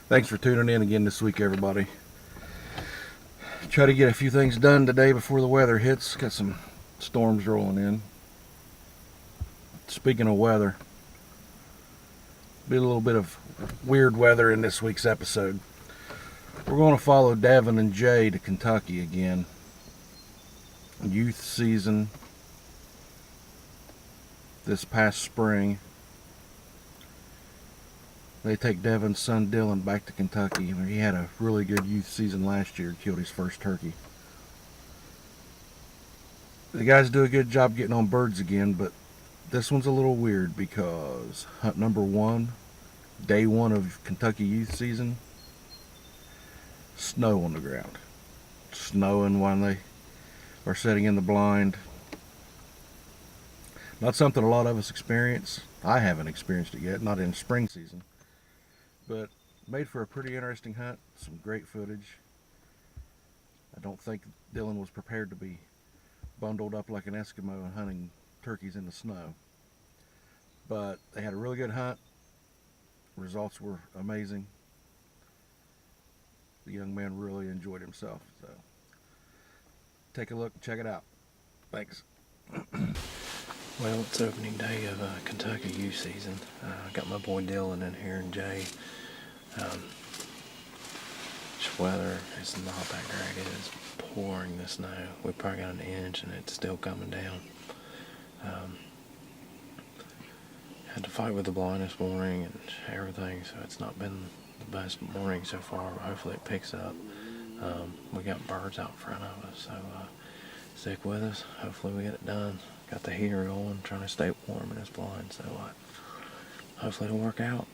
Thanks for tuning in again this week, everybody. Try to get a few things done today before the weather hits. Got some storms rolling in. Speaking of weather, be a little bit of weird weather in this week's episode. We're going to follow Devin and Jay to Kentucky again. Youth season this past spring. They take Devin's son Dylan back to Kentucky. He had a really good youth season last year, killed his first turkey. The guys do a good job getting on birds again, but this one's a little weird because hunt number one, day one of Kentucky youth season, snow on the ground. Snowing when they are setting in the blind. Not something a lot of us experience. I haven't experienced it yet, not in spring season. But made for a pretty interesting hunt, some great footage. I don't think Dylan was prepared to be bundled up like an Eskimo and hunting turkeys in the snow. But they had a really good hunt. Results were amazing. The young man really enjoyed himself. So take a look and check it out. Thanks. Well, it's opening day of Kentucky youth season. Got my boy Dylan in here and Jay. This weather is not that great. It is pouring the snow. We probably got an inch and it's still coming down. Had to fight with the blind this morning and everything, so it's not been the best morning so far, but hopefully it picks up. We got birds out in front of us, so stick with us. Hopefully we get it done. Got the heater going, trying to stay warm in this blind, so hopefully it'll work out.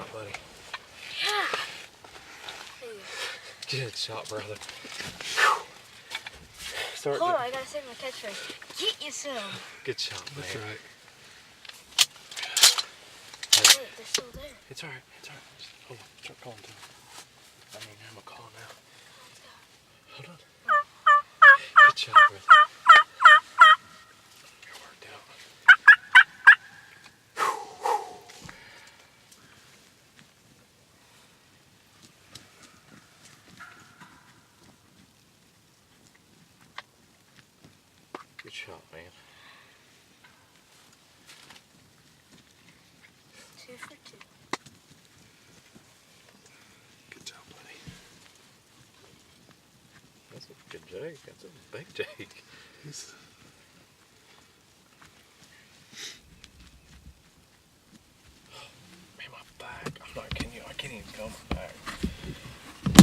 shot, buddy. Yeah. Good shot, brother. Hold on, I gotta say my catchphrase. Get you some. Good shot, man. That's right. Wait, they're still there. It's alright, it's alright. Hold on, start calling to him. I mean, I'm gonna call now. Hold on. Good shot, brother. It worked out. Good shot, man. 2 for 2. Good job, buddy. That's a good jake. That's a big jake. He's Man, my back. I'm not kidding you. I can't even go my back.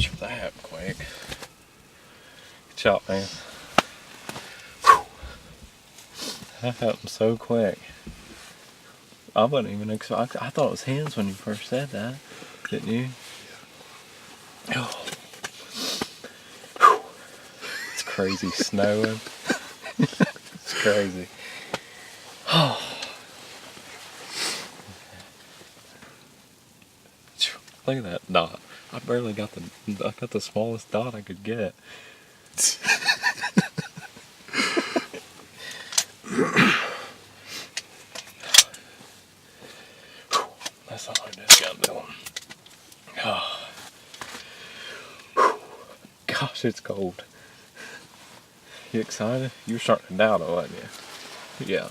Sure that happened quick. Good shot, man. Whew. That happened so quick. I wasn't even expecting. I thought it was hands when you first said that, didn't you? Yeah. Oh. Whew. It's crazy snowing. It's crazy. Oh. Look at that dot. I barely got the smallest dot I could get. That's all I just got doing. Oh. Gosh, it's cold. You excited? You were starting to doubt it, wasn't you? Yeah.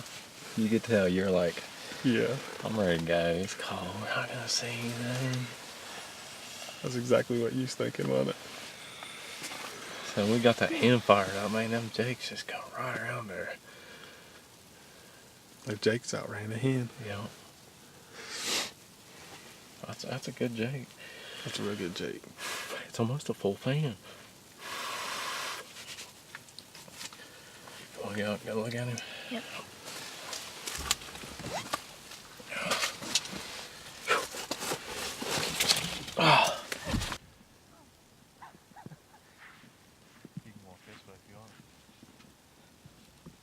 You could tell you're like, yeah. I'm ready to go. It's cold. We're not gonna see anything. That's exactly what you was thinking, wasn't it? So we got that hen fired up, man. Them jakes just go right around there. Like Jake's outran a hen. Yeah. That's a good jake. That's a real good Jake. It's almost a full fan. Come on, go look at him. Yep. Ah. You can walk this way if you want.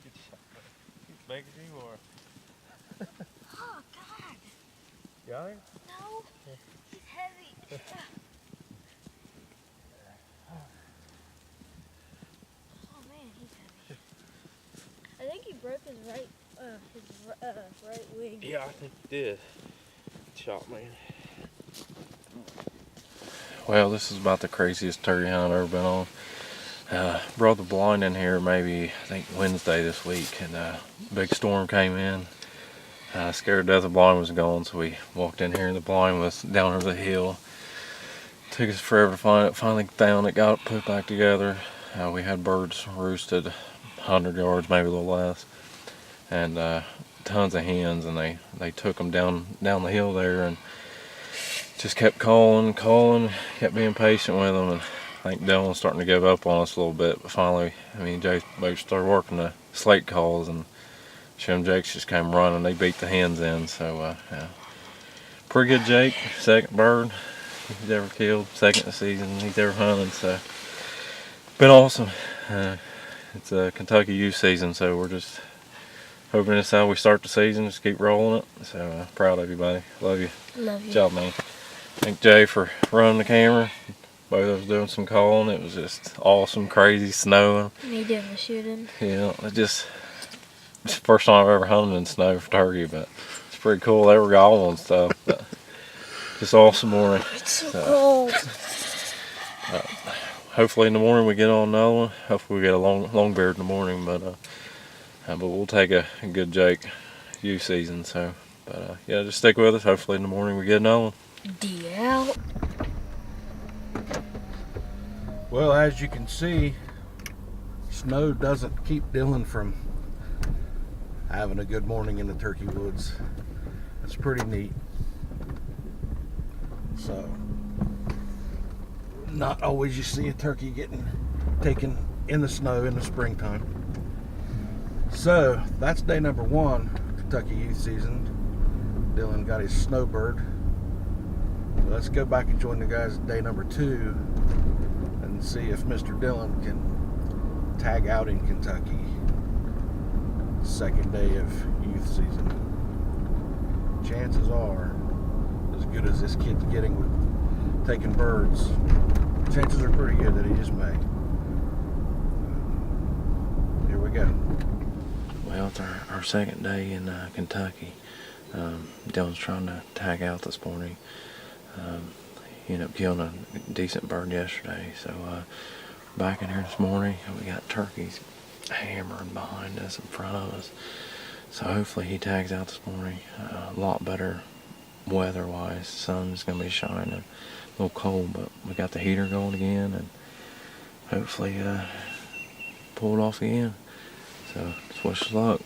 Good shot. He's big as you are. Oh, God. Got him? No. He's heavy. Oh, man, he's heavy. I think he broke his right wing. Yeah, I think he did. Good shot, man. Well, this is about the craziest turkey hunt I've ever been on. Brought the blind in here maybe, I think Wednesday this week, and big storm came in. Scared to death the blind was gone, so we walked in here and the blind was down over the hill. Took us forever to find it. Finally found it, got it put back together. We had birds roosted 100 yards, maybe a little less, and tons of hens, and they took them down the hill there and just kept calling, kept being patient with them, and I think Dylan was starting to give up on us a little bit, but finally, I mean, Jake started working the slate calls, and Shem Jakes just came running. They beat the hens in, so yeah. Pretty good Jake, second bird he's ever killed, second season he's ever hunted, so been awesome. It's a Kentucky youth season, so we're just hoping this is how we start the season, just keep rolling it. So proud of you, buddy. Love you. Love you. Good job, man. Thank Jay for running the camera. Both of us doing some calling. It was just awesome, crazy, snowing. Me doing the shooting. Yeah, it's the first time I've ever hunted in snow for turkey, but it's pretty cool. They were gobble and stuff. But just awesome morning. It's so cold. Hopefully in the morning we get on another one. Hopefully we get a long beard in the morning, but we'll take a good Jake youth season. So, but yeah, just stick with us. Hopefully in the morning we get another one. DL. Well, as you can see, snow doesn't keep Dylan from having a good morning in the turkey woods. It's pretty neat. So, not always you see a turkey getting taken in the snow in the springtime. So, that's day number 1, Kentucky youth season. Dylan got his snowbird. Let's go back and join the guys day number 2 and see if Mr. Dillon can tag out in Kentucky. Second day of youth season. Chances are, as good as this kid's getting with taking birds, chances are pretty good that he just may. Here we go. Well, it's our second day in Kentucky. Dylan's trying to tag out this morning. He ended up killing a decent bird yesterday. So back in here this morning, we got turkeys hammering behind us, in front of us. So hopefully he tags out this morning. A lot better weather-wise. Sun's going to be shining. A little cold, but we got the heater going again, and hopefully pull it off again. So just wish us luck.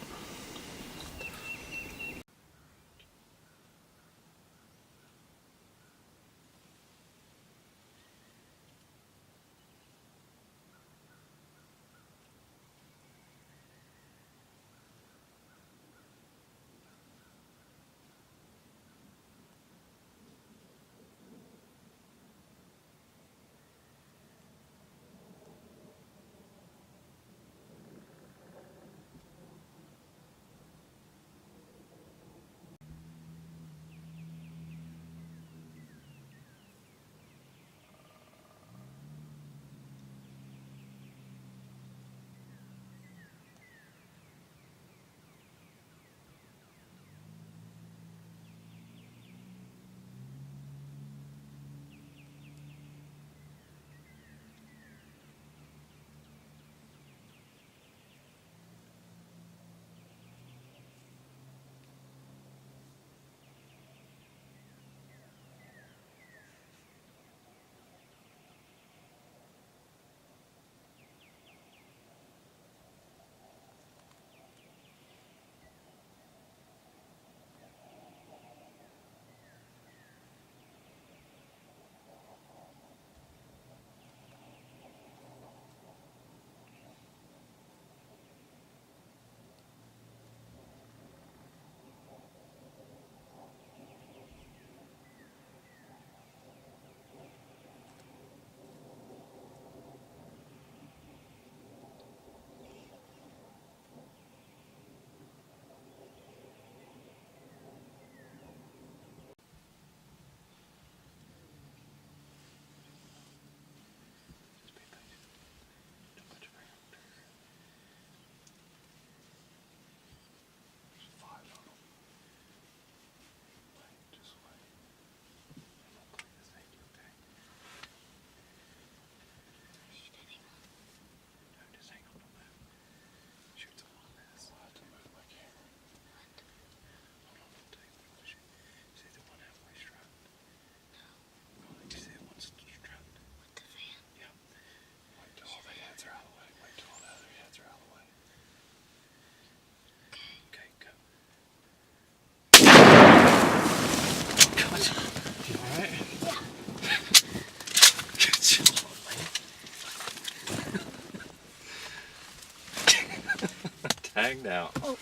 Tagged out. Oh.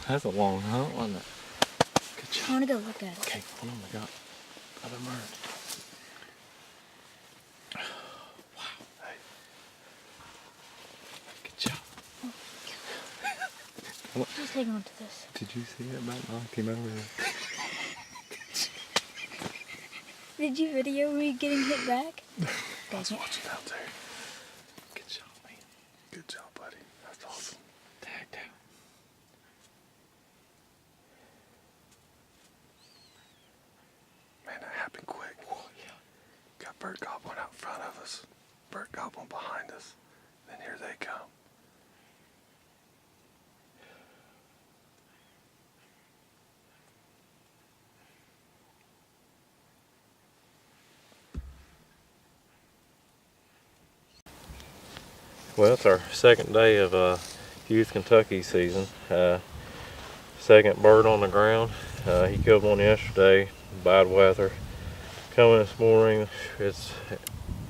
That's a long hunt, wasn't it? Good I job. want to go look at it. Okay, hold on, we got other bird. Wow. Hey. Good job. Just hang on to this. Did you see it about knocked him over there? Did you video me getting hit back? I was watching out there. Good job, man. Good job, buddy. That's awesome. Tagged out. Man, that happened quick. Oh, yeah. Got bird gobbling out in front of us. Bird gobbling behind us. Then here they come. Well, it's our second day of Youth Kentucky season. Second bird on the ground. He killed one yesterday. Bad weather. Coming this morning,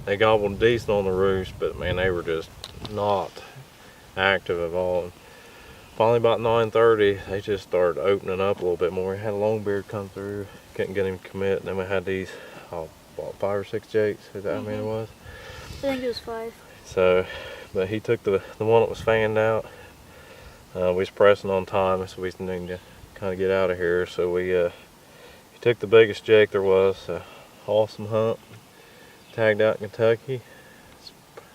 they gobbled decent on the roost, but man, they were just not active at all. finally about 9:30, they just started opening up a little bit more. We had a longbeard come through, couldn't get him to commit. And then we had these, about 5 or 6 jakes. Is that how many it was? I think it was 5. So, but he took the one that was fanned out. We was pressing on time, so we need to kind of get out of here. So he took the biggest jake there was. Awesome hunt. Tagged out in Kentucky.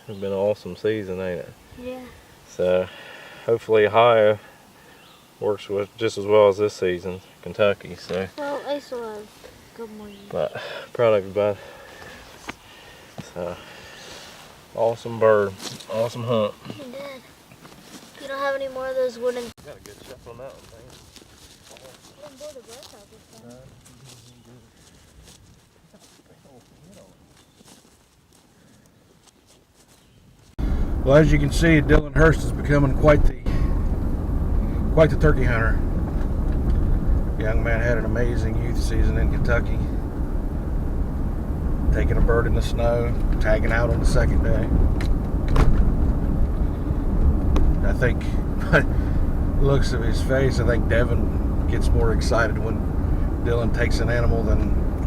It's been an awesome season, ain't it? Yeah. So hopefully Ohio works with just as well as this season, Kentucky. So. Well, I still have a couple more years. But proud of you, bud. So awesome bird, awesome hunt. You did. You don't have any more of those wooden. Got a good shot on that one, man. I didn't board the brush out this time. Well, as you can see, Dylan Hurst is becoming quite the turkey hunter. The young man had an amazing youth season in Kentucky, taking a bird in the snow, tagging out on the second day. I think, by the looks of his face, I think Devin gets more excited when Dylan takes an animal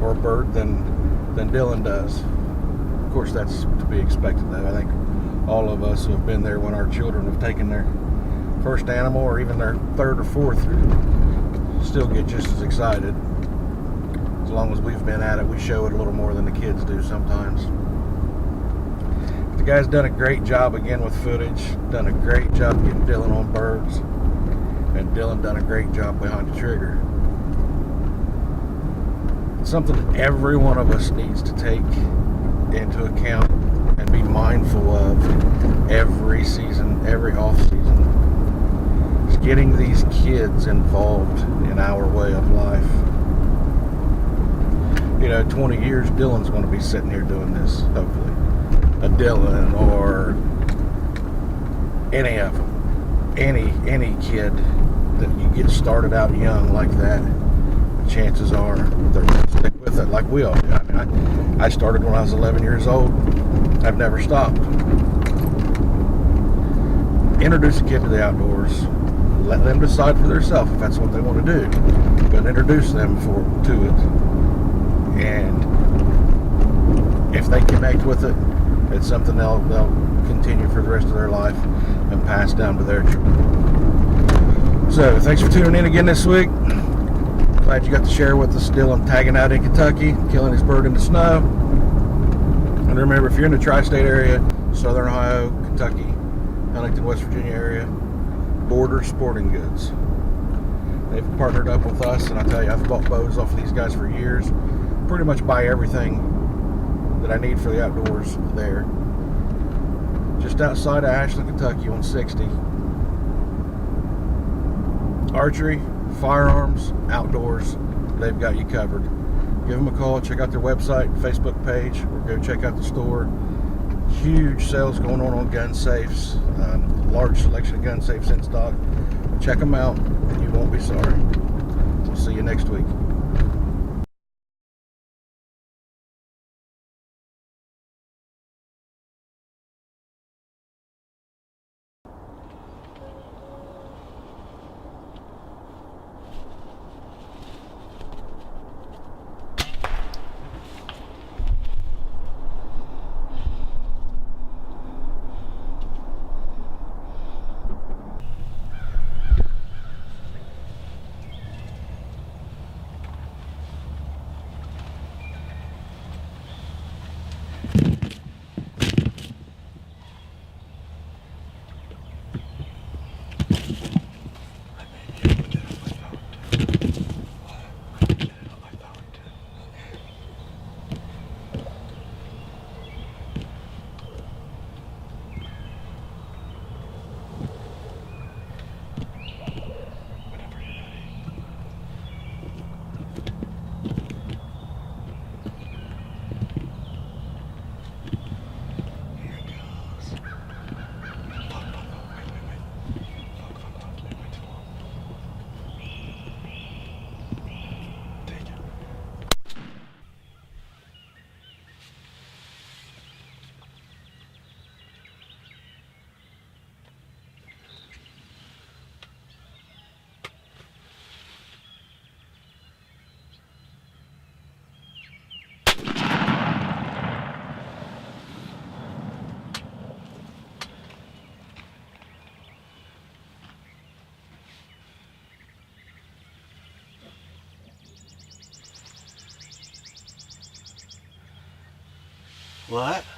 or a bird than Dylan does. Of course, that's to be expected, though. I think all of us who have been there when our children have taken their first animal or even their third or fourth still get just as excited. As long as we've been at it, we show it a little more than the kids do sometimes. The guy's done a great job again with footage, done a great job getting Dylan on birds, and Dylan done a great job behind the trigger. It's something that every one of us needs to take into account and be mindful of every season, every off season. It's getting these kids involved in our way of life. 20 years, Dylan's going to be sitting here doing this, hopefully. A Dylan or any of them. Any kid that you get started out young like that, chances are they're going to stick with it like we all do. I mean, I started when I was 11 years old. I've never stopped. Introduce a kid to the outdoors. Let them decide for themselves if that's what they want to do. But introduce them to it. And if they connect with it, it's something they'll continue for the rest of their life and pass down to their children. So, thanks for tuning in again this week. Glad you got to share with us Dylan tagging out in Kentucky, killing his bird in the snow. And remember, if you're in the tri-state area, Southern Ohio, Kentucky, Huntington, West Virginia area, Border Sporting Goods. They've partnered up with us, and I tell you, I've bought bows off of these guys for years. Pretty much buy everything that I need for the outdoors there. Just outside of Ashland, Kentucky on 60. Archery, firearms, outdoors, they've got you covered. Give them a call, check out their website, Facebook page, or go check out the store. Huge sales going on gun safes, large selection of gun safes in stock. Check them out, and you won't be sorry. We'll see you next week. What?